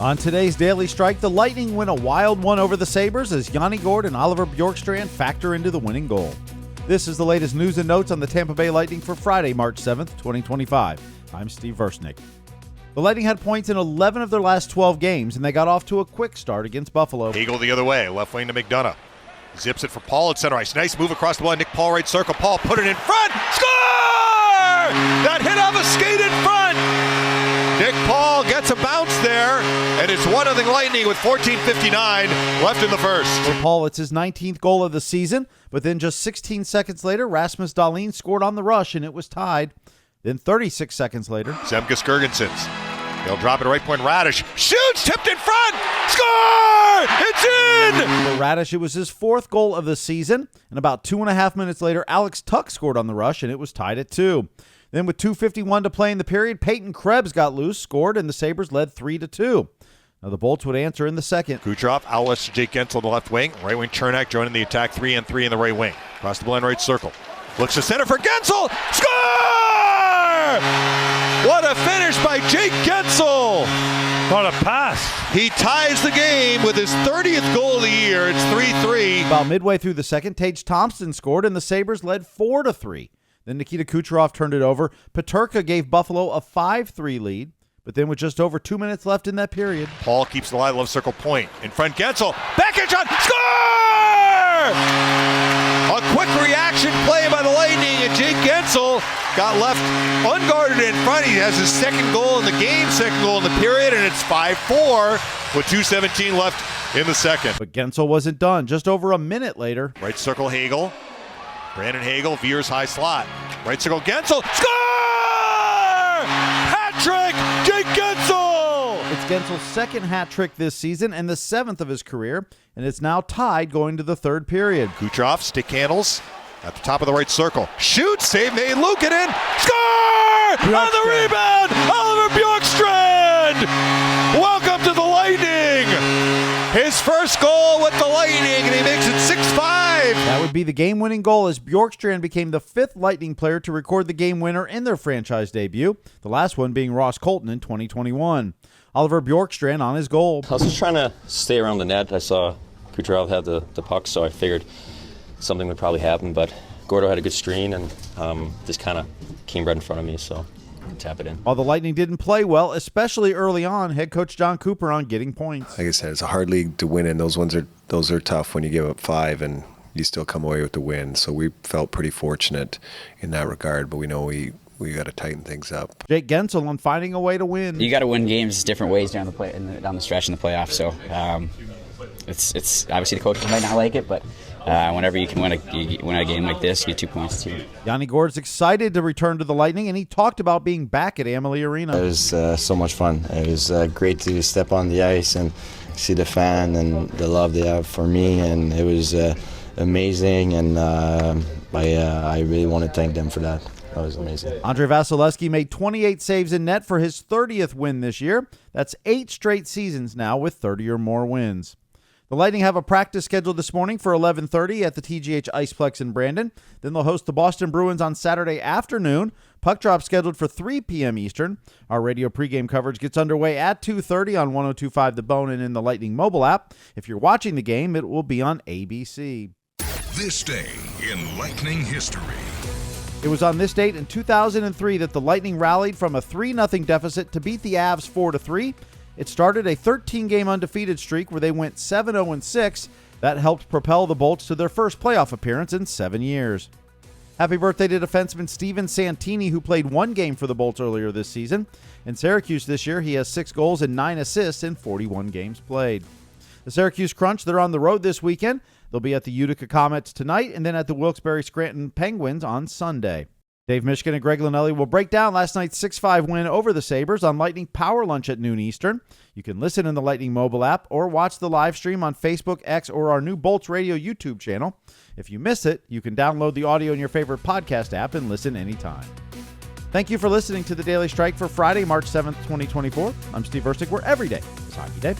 On today's Daily Strike, the Lightning win a wild one over the Sabres as Yanni Gourde and Oliver Bjorkstrand factor into the winning goal. This is the latest news and notes on the Tampa Bay Lightning for Friday, March 7th, 2025. I'm Steve Versnick. The Lightning had points in 11 of their last 12 games, and they got off to a quick start against Buffalo. Hagel the other way, left wing to McDonough. Zips it for Paul at center ice. Nice move across the line. Nick Paul right circle. Paul put it in front. Score! That hit off a skate in front. Nick Paul gets a bounce there, and it's 1-0 Lightning with 14:59 left in the first. For Paul, it's his 19th goal of the season, but then just 16 seconds later, Rasmus Dahlin scored on the rush, and it was tied. Then 36 seconds later, Zemgus Girgensons. They'll drop it right point. Radish shoots, tipped in front. Score! It's in! For Radish, it was his 4th goal of the season, and about 2.5 minutes later, Alex Tuch scored on the rush, and it was tied at 2. Then with 2:51 to play in the period, Peyton Krebs got loose, scored, and the Sabres led 3-2. Now the Bolts would answer in the second. Kucherov outlets to Jake Guentzel on the left wing. Right wing Chernak joining the attack, 3-on-3 in the right wing. Across the blind right circle. Looks to center for Guentzel. Score! What a finish by Jake Guentzel! What a pass. He ties the game with his 30th goal of the year. It's 3-3. About midway through the second, Tage Thompson scored, and the Sabres led 4-3. Then Nikita Kucherov turned it over. Peterka gave Buffalo a 5-3 lead. But then with just over 2 minutes left in that period, Paul keeps the line, left circle point. In front, Guentzel. Backhand shot. Score! A quick reaction play by the Lightning, and Jake Guentzel got left unguarded in front. He has his second goal in the game, second goal in the period, and it's 5-4 with 2:17 left in the second. but Guentzel wasn't done. Just over a minute later, Right circle, Hagel. Brandon Hagel veers high slot. Right circle, Guentzel. Score! Hat trick, Jake Guentzel! it's Guentzel's second hat trick this season and the 7th of his career, and it's now tied going to the third period. Kucherov, stick handles at the top of the right circle. Shoots, save made, Luukkonen. Score! On the rebound, Oliver Bjorkstrand! Welcome to the Lightning! His first goal with the Lightning, and he makes it 6-5. That would be the game-winning goal as Bjorkstrand became the 5th Lightning player to record the game winner in their franchise debut, the last one being Ross Colton in 2021. Oliver Bjorkstrand on his goal. I was just trying to stay around the net. I saw Kucherov had the puck, so I figured something would probably happen, but Gordo had a good screen and just kind of came right in front of me, so I could tap it in. While the Lightning didn't play well, especially early on, head coach John Cooper on getting points. Like I said, it's a hard league to win in. Those are tough when you give up 5 and you still come away with the win. So we felt pretty fortunate in that regard, but we know we got to tighten things up. Jake Guentzel on finding a way to win. You got to win games different ways down the stretch in the playoffs. So it's obviously the coaches might not like it, but whenever you can win a game like this, you get 2 points too. Yanni Gourde's excited to return to the Lightning, and he talked about being back at Amalie Arena. It was so much fun. It was great to step on the ice and see the fan and the love they have for me, and it was amazing, and I really want to thank them for that. That was amazing. Andrei Vasilevsky made 28 saves in net for his 30th win this year. That's 8 straight seasons now with 30 or more wins. The Lightning have a practice scheduled this morning for 11:30 at the TGH Iceplex in Brandon. Then they'll host the Boston Bruins on Saturday afternoon. Puck drop scheduled for 3 p.m. Eastern. Our radio pregame coverage gets underway at 2:30 on 102.5 The Bone and in the Lightning mobile app. If you're watching the game, it will be on ABC. This day in Lightning history. It was on this date in 2003 that the Lightning rallied from a 3-0 deficit to beat the Avs 4-3. It started a 13-game undefeated streak where they went 7-0-6. That helped propel the Bolts to their first playoff appearance in 7 years. Happy birthday to defenseman Steven Santini, who played 1 game for the Bolts earlier this season. In Syracuse this year, he has 6 goals and 9 assists in 41 games played. The Syracuse Crunch, they're on the road this weekend. They'll be at the Utica Comets tonight and then at the Wilkes-Barre Scranton Penguins on Sunday. Dave Mishkin and Greg Linelli will break down last night's 6-5 win over the Sabres on Lightning Power Lunch at noon Eastern. You can listen in the Lightning mobile app or watch the live stream on Facebook, X, or our new Bolts Radio YouTube channel. If you miss it, you can download the audio in your favorite podcast app and listen anytime. Thank you for listening to the Daily Strike for Friday, March 7th, 2024. I'm Steve Versnick, where every day is Hockey Day.